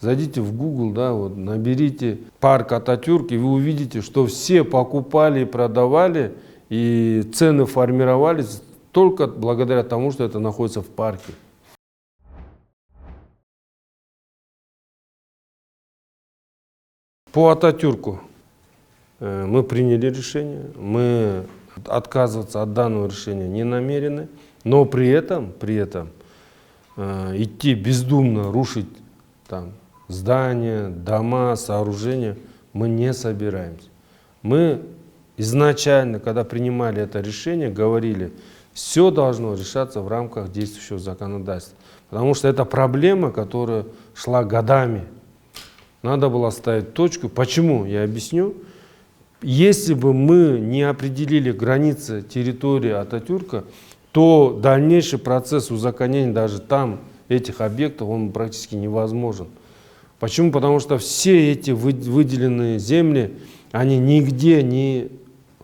Зайдите в Google, да, вот, наберите парк Ататюрк, и вы увидите, что все покупали и продавали, и цены формировались только благодаря тому, что это находится в парке. По Ататюрку мы приняли решение, мы отказываться от данного решения не намерены, но при этом идти бездумно, рушить там здания, дома, сооружения мы не собираемся. Мы изначально, когда принимали это решение, говорили, все должно решаться в рамках действующего законодательства, потому что это проблема, которая шла годами. Надо было ставить точку. Почему? Я объясню. Если бы мы не определили границы территории Ататюрка, то дальнейший процесс узаконения даже там, этих объектов, он практически невозможен. Почему? Потому что все эти выделенные земли, они нигде не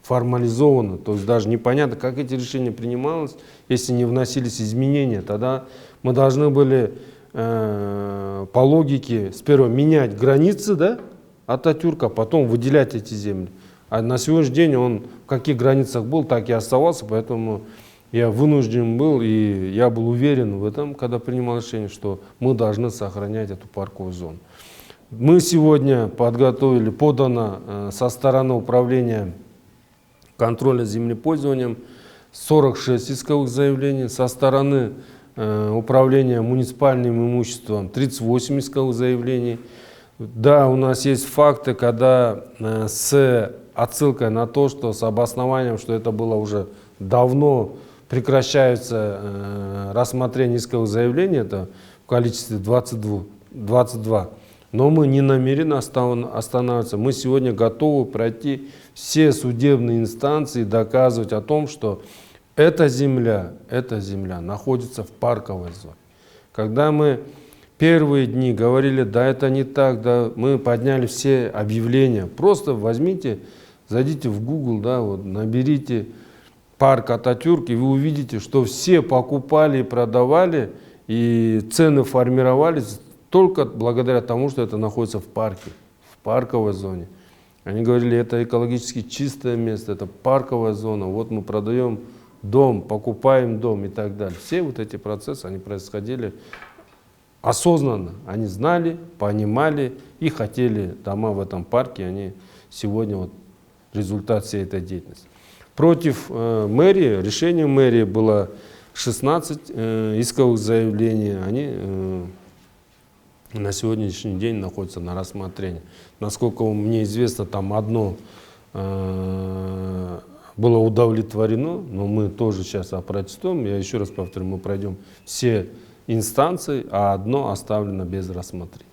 формализованы. То есть даже непонятно, как эти решения принимались, если не вносились изменения. Тогда мы должны были по логике сперва менять границы, да, Ататюрка, а потом выделять эти земли. А на сегодняшний день он в каких границах был, так и оставался, поэтому я вынужден был, и я был уверен в этом, когда принимал решение, что мы должны сохранять эту парковую зону. Мы сегодня подготовили, подано со стороны управления контроля землепользованием 46 исковых заявлений, со стороны управления муниципальным имуществом 38 исковых заявлений. Да, у нас есть факты, когда с отсылкой на то, что с обоснованием, что это было уже давно, прекращается рассмотрение исковых заявлений, это в количестве 22. Но мы не намерены останавливаться. Мы сегодня готовы пройти все судебные инстанции и доказывать о том, что эта земля находится в парковой зоне. Когда мы первые дни говорили, да, это не так, да, мы подняли все объявления. Просто возьмите, зайдите в Google, да, вот, наберите парк Ататюрк, и вы увидите, что все покупали и продавали, и цены формировались только благодаря тому, что это находится в парке, в парковой зоне. Они говорили, это экологически чистое место, это парковая зона, вот мы продаем дом, покупаем дом и так далее. Все вот эти процессы, они происходили осознанно. Они знали, понимали и хотели дома в этом парке. Они сегодня вот результат всей этой деятельности. Против мэрии, решением мэрии было 16 исковых заявлений. Они на сегодняшний день находятся на рассмотрении. Насколько мне известно, там одно было удовлетворено, но мы тоже сейчас опротестуем. Я еще раз повторю, мы пройдем все инстанции, а одно оставлено без рассмотрения.